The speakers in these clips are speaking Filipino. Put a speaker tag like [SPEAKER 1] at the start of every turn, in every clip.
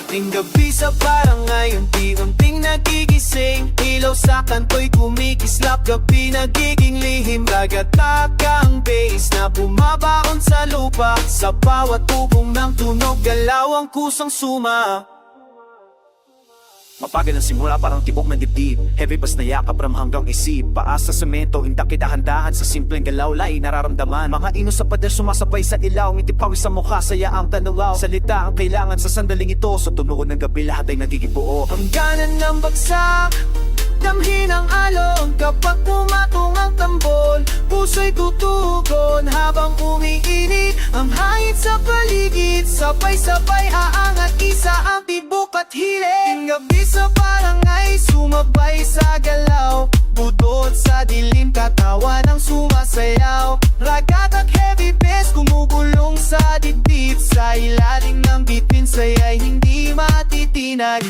[SPEAKER 1] Hating gabi sa barangay, unti-unting nagigising. Ilaw sa kanto'y kumikislap, gabi nagiging lihim. Ragatak ang bass na bumabaon sa lupa. Sa bawat tubong ng tunog, galaw ang kusang suma. Mapagal ang simula, parang tibok ng dibdib. Heavy bass na yakap, ram hanggang isip. Paas sa semento, indak dahan-dahan. Sa simpleng galaw, lai nararamdaman. Mga ino sa pader, sumasabay sa ilaw. Ngiti pawis sa mukha, saya ang tanawaw. Salita ang kailangan sa sandaling ito. Sa tunog ng gabi, lahat ay nagiging buo. Hangganan ng bagsak, damhin ang alon. Kapag pumatong ang tambol, puso'y tutugon. Habang umiinit ang hangin sa paligid, sabay-sabay aangat, isa ang tibok at hiling. Gabi sa barangay, sumabay sa galaw. Budod sa dilim, katawan ang sumasayaw. Ragat at heavy bass, kumugulong sa dibdib. Sa ilalim ng bituin, saya'y hindi matitinag.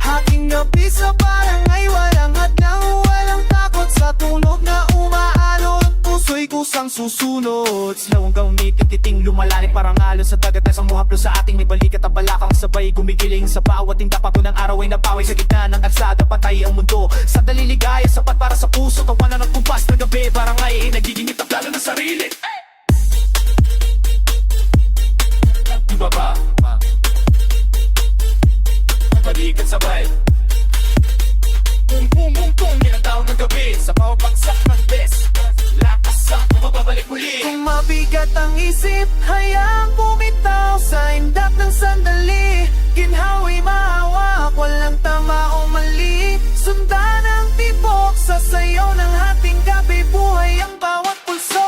[SPEAKER 1] Hating gabi sa barangay, walang hadlang, walang takot. Sa tunog na umaalon, puso'y kusang susunod. Slow hanggang umititing, lumalalim parang alon sa dagat na isang muhaplo sa ating may balik at balakang sabay gumigiling. Sa bawat tindapago ng araw ay napaway sa gitna ng kalsada, patay ang mundo. Sa daliligaya, sapat para sa puso, tawanan ng kumpas ng gabi. Barangay ay nagiging itablalo ng sarili. Iba ba? Balikan sabay. Boom boom boom boom, ninataw ng gabi. Sa bawat bagsak ng bes, lakas ang mababalik muli. Kung mabigat ang isip, hayaang bumitaw sa indak ng sandali. Ginhawa'y mahawak, walang tama o mali. Sundan ang tibok sa sayo ng hating gabi. Buhay ang bawat pulso.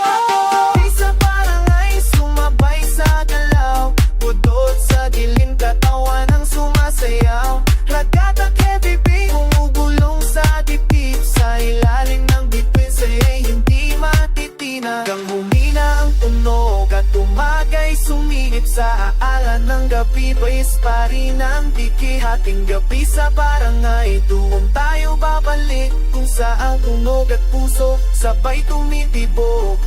[SPEAKER 1] Sa barangay, sumabay sa galaw. Budod sa dilim, katawan ang sumasayaw. Ragat at heavy beat, umugulong sa dibdib. Sa ilalim ng bituin, saya'y hindi matitinag. Hanggang humina ang tunog at umagay sumilip sa aalan ng gabi. Pais pa rin ang diki. Hating gabi sa barangay, doon tayo babalik. Kung saan tunog at puso sabay tumitibok.